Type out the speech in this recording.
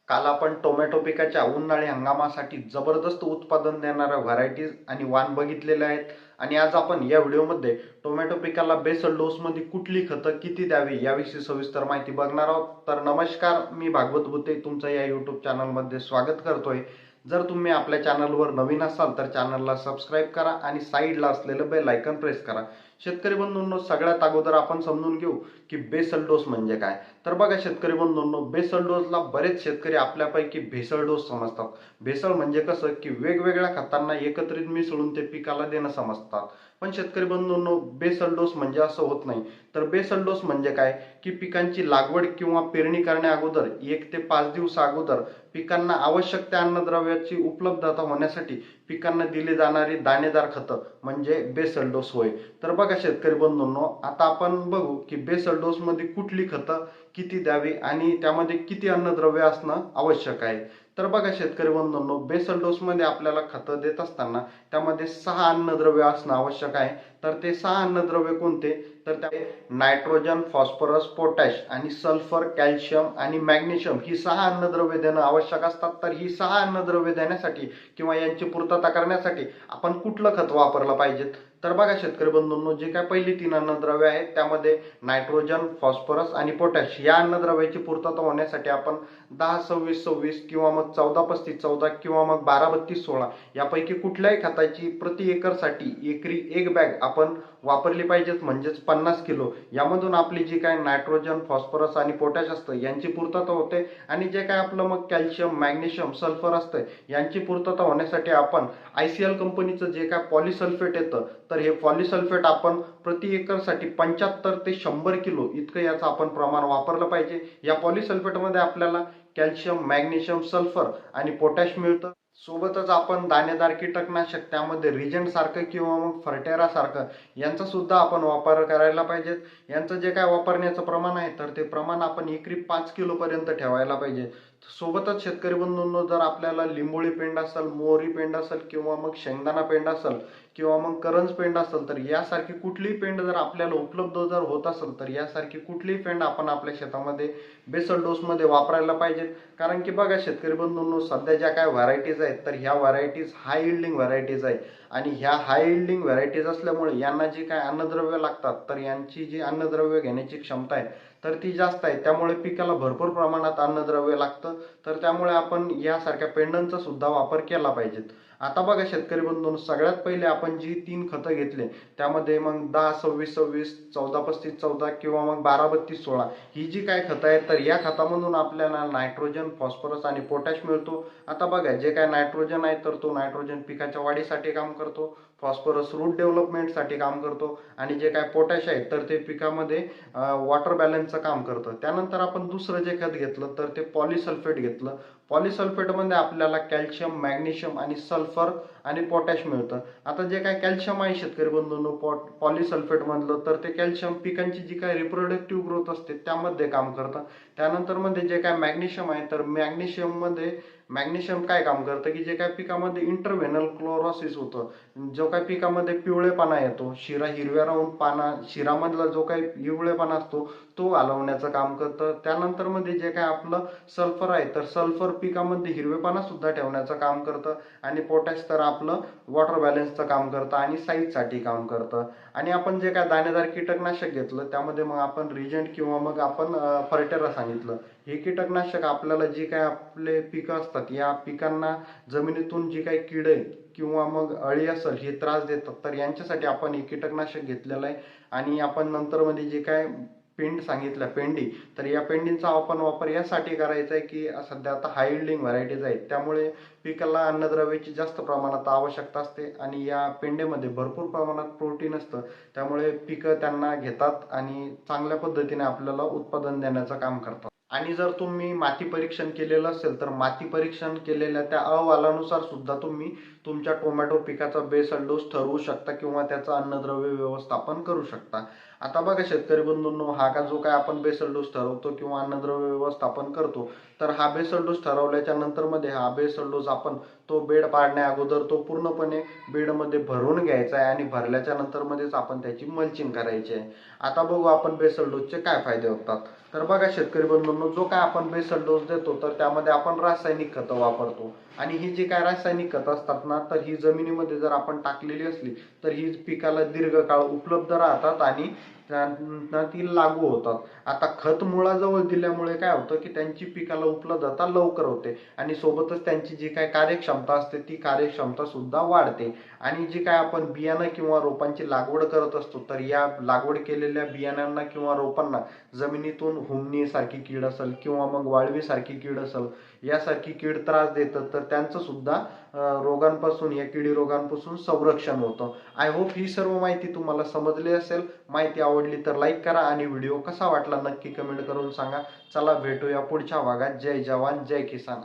काल आपण टोमॅटो पिकाच्या उन्हाळी हंगामासाठी जबरदस्त उत्पादन देणाऱ्या व्हरायटीज आणि वाण बघितलेले आहेत. आणि आज आपण या व्हिडिओमध्ये टोमॅटो पिकाला बेसल डोसमध्ये कुठली खतं किती द्यावी याविषयी सविस्तर माहिती बघणार आहोत. तर नमस्कार, मी भागवत भुते तुमचं या यूट्यूब चॅनलमध्ये स्वागत करतोय. जर तुम्ही आपल्या चॅनलवर नवीन असाल तर चॅनलला सबस्क्राईब करा आणि साईडला असलेलं बेल आयकॉन प्रेस करा. शेतकरी बंधूंनो, सगळ्यात अगोदर आपण समजून घेऊ की बेसल डोस म्हणजे काय. तर बघा शेतकरी बंधूंनो, बेसल डोसला बरेच शेतकरी आपल्यापैकी भेसळ डोस समजतात. भेसळ म्हणजे कसं की वेगवेगळ्या खतांना एकत्रित मिसळून ते पिकाला देणं समजतात. पण शेतकरी बंधूंनो, बेसल डोस म्हणजे असं होत नाही. तर बेसल डोस म्हणजे काय की पिकांची लागवड किंवा पेरणी करण्या अगोदर 1 ते 5 दिवस अगोदर पिकांना आवश्यक त्या अन्नद्रव्याची उपलब्धता होण्यासाठी पिकांना दिली जाणारी दाणेदार खतं म्हणजे बेसल डोस होय. तर बघा शेतकरी बंधूंनो, आता आपण बघू की बेसल डोस मध्ये कुठली खतं किती द्यावी आणि त्यामध्ये किती अन्नद्रव्य असणं आवश्यक आहे. तर बघा शेतकरी बंधूंनो, बेसल डोस मध्ये आपल्याला खतं देत असताना त्यामध्ये 6 अन्नद्रव्य असणं आवश्यक आहे. तर ते 6 अन्नद्रव्य कोणते, तर त्या नायट्रोजन, फॉस्फरस, पोटॅश आणि सल्फर, कॅल्शियम आणि मॅग्नेशियम ही 6 अन्नद्रव्ये देणं आवश्यक असतात. तर ही 6 अन्नद्रव्ये देण्यासाठी किंवा यांची पूर्तता करण्यासाठी आपण कुठलं खत वापरलं पाहिजे. तर बघा शेतकरी बंधूंनो, जे काय पहिली 3 अन्नद्रव्ये आहेत त्यामध्ये नायट्रोजन, फॉस्फरस आणि पोटॅश या अन्नद्रव्याची पूर्तता होण्यासाठी आपण 10-26-26 किंवा मग 14-35-14 किंवा मग 12-32-16 यापैकी कुठल्याही खताची प्रति एकरसाठी एकरी 1 बॅग आपण वापरली पाहिजेत, म्हणजेच 50 किलो. यामधून आपली जी काय नायट्रोजन, फॉस्फरस आणि पोटॅश असतं यांची पूर्तता होते. आणि जे काय आपलं मग कॅल्शियम, मॅग्नेशियम, सल्फर असतं यांची पूर्तता होण्यासाठी आपण ICL कंपनीचं जे काय पॉलिसल्फेट येतं, तर हे पॉलिसल्फेट आपण प्रति एकरसाठी 75 ते 100 किलो इतकं याचं आपण प्रमाण वापरलं पाहिजे. या पॉलिसल्फेटमध्ये आपल्याला कॅल्शियम, मॅग्नेशियम, सल्फर आणि पोटॅश मिळतं. सोबतच आपण दाणेदार कीटकनाशक त्यामध्ये रिजंट सारखं किंवा मग फर्टेरा सारखं यांचा सुद्धा आपण वापर करायला पाहिजे. यांचं जे काय वापरण्याचं प्रमाण आहे तर ते प्रमाण आपण एकरी 5 किलो पर्यंत ठेवायला पाहिजे. सोबतच शेतकरी बंधूंनो, जर आपल्याला लिंबोळी पेंड असेल, मोहरी पेंड असेल किंवा मग शेंगदाणा पेंड असेल किंवा मग करंज पेंड असेल, तर यासारखी कुठलीही पेंड जर आपल्याला उपलब्ध जर होत असेल तर यासारखी कुठलीही पेंड आपण आपल्या शेतामध्ये बेसल डोसमध्ये वापरायला पाहिजे. कारण की बघा शेतकरी बंधूंनो, सध्या ज्या काय व्हरायटीज आहेत तर ह्या व्हरायटीज हाय इल्डिंग व्हरायटीज आहे. आणि ह्या हाय इल्डिंग व्हरायटीज असल्यामुळे यांना जी काय अन्नद्रव्य लागतात तर यांची जी अन्नद्रव्य घेण्याची क्षमता आहे तर ती जास्त आहे. त्यामुळे पिकाला भरपूर प्रमाणात अन्नद्रव्य लागतं. तर त्यामुळे आपण यासारख्या पेंडांचा सुद्धा वापर केला पाहिजे. आता बघा शेतकरी बंधूंनो, सगळ्यात पहिले आपण जी 3 खतं घेतले त्यामध्ये मग 10-26-26, 14-35-14 किंवा मग 12-32-16 ही जी काय खतं आहेत तर या खतामधून आपल्याला नायट्रोजन, फॉस्फरस आणि पोटॅश मिळतो. आता बघा, जे काय नायट्रोजन आहे तर तो नायट्रोजन पिकाच्या वाढीसाठी काम करतो. फॉस्फरस रूट डेव्हलपमेंटसाठी काम करतो. आणि जे काय पोटॅश आहे तर ते पिकामध्ये वॉटर बॅलन्सचं काम करतं. त्यानंतर आपण दुसरं जे खत घेतलं तर ते पॉलिसल्फेट घेतलं. पॉलिसल्फेटमध्ये आपल्याला कॅल्शियम, मॅग्नेशियम आणि सल्फर आणि पोटॅश मिळतं. आता जे काय कॅल्शियम आहे शेतकरी बंधूंनो पॉलिसल्फेटमधलं, तर ते कॅल्शियम पिकांची जी काय रिप्रोडक्टिव्ह ग्रोथ असते त्यामध्ये काम करतं. त्यानंतर मध्ये जे काय मॅग्नेशियम आहे तर मॅग्नेशियम काय काम करतं की जे काय पिकामध्ये इंटरव्हेनल क्लोरोसिस होतं, जो काय पिकामध्ये पिवळेपणा येतो, शिरा हिरव्या राहून शिरामधला जो काही पिवळेपणा असतो तो घालवण्याचं काम करतं. त्यानंतर मध्ये जे काय आपलं सल्फर आहे तर सल्फर पिकामध्ये हिरवेपणा सुद्धा ठेवण्याचं काम करतं. आणि पोटॅश तर आपलं वॉटर बॅलन्सचं काम करतं आणि साईजसाठी काम करतं. आणि आपण जे काय दाणेदार कीटकनाशक घेतलं त्यामध्ये मग आपण रिजंट किंवा मग आपण फर्टेरा सांगितलं. हे कीटकनाशक आपल्याला जी काय आपले पिकं असतात या पिकांना जमिनीतून जी काही किडे किंवा मग अळी असेल हे त्रास देतात, तर यांच्यासाठी आपण हे कीटकनाशक घेतलेलं आहे. आणि आपण नंतर मध्ये जे काय पेंड सांगितलं पेंडी, तर या पेंडींचा आपण वापर यासाठी करायचा आहे की सध्या आता हाय इल्डिंग व्हरायटीज आहेत त्यामुळे पिकाला अन्नद्रव्याची जास्त प्रमाणात आवश्यकता असते. आणि या पेंडेमध्ये भरपूर प्रमाणात प्रोटीन असतं. त्यामुळे पिकं त्यांना घेतात आणि चांगल्या पद्धतीने आपल्याला उत्पादन देण्याचं काम करतात. आणि जर तुम्ही माती परीक्षण केलेलं असेल तर माती परीक्षण केलेल्या त्या अहवालानुसार सुद्धा तुम्ही तुमच्या टोमॅटो पिकाचा बेसल डोस ठरवू शकता किंवा त्याचं अन्नद्रव्य व्यवस्थापन करू शकता. आता बघा शेतकरी बंधूंनो, हा का जो काय आपण बेसल डोस ठरवतो किंवा अन्नद्रव्य व्यवस्थापन करतो, तर हा बेसल डोस ठरवल्याच्या नंतर मध्ये हा बेसल डोस आपण तो बेड पाडण्या अगोदर तो पूर्णपणे बेडमध्ये भरून घ्यायचा आहे आणि भरल्याच्या नंतर मध्येच आपण त्याची मल्चिंग करायची आहे. आता बघू आपण बेसल डोसचे काय फायदे होतात. तर बघा शेतकरी बंधूंनो, जो काय आपण बेसल डोस देतो तर त्यामध्ये आपण रासायनिक खतं वापरतो आणि ही जी काय रासायनिक खतं असतात ना, तर ही जमिनीमध्ये जर आपण टाकलेली असली तर ही पिकाला दीर्घकाळ उपलब्ध राहतात आणि त्यांना ती लागू होतात. आता खत मुळाजवळ दिल्यामुळे काय होतं की त्यांची पिकाला उपलब्धता लवकर होते आणि सोबतच त्यांची जी काय कार्यक्षमता असते ती कार्यक्षमता सुद्धा वाढते. आणि जी काय आपण बियाणं किंवा रोपांची लागवड करत असतो तर या लागवड केलेल्या बियाणांना किंवा रोपांना जमिनीतून हुमणी सारखी कीड असेल किंवा मग वाळवी सारखी कीड असेल, यासारखी कीड त्रास देतात, तर त्यांचं सुद्धा रोगांपासून, या किडी रोगांपासून संरक्षण होतं. आय होप ही सर्व माहिती तुम्हाला समजली असेल. माहिती आवडली तर लाईक करा आणि व्हिडिओ कसा वाटला नक्की कमेंट करून सांगा. चला भेटूया पुढच्या भागात. जय जवान जय किसान.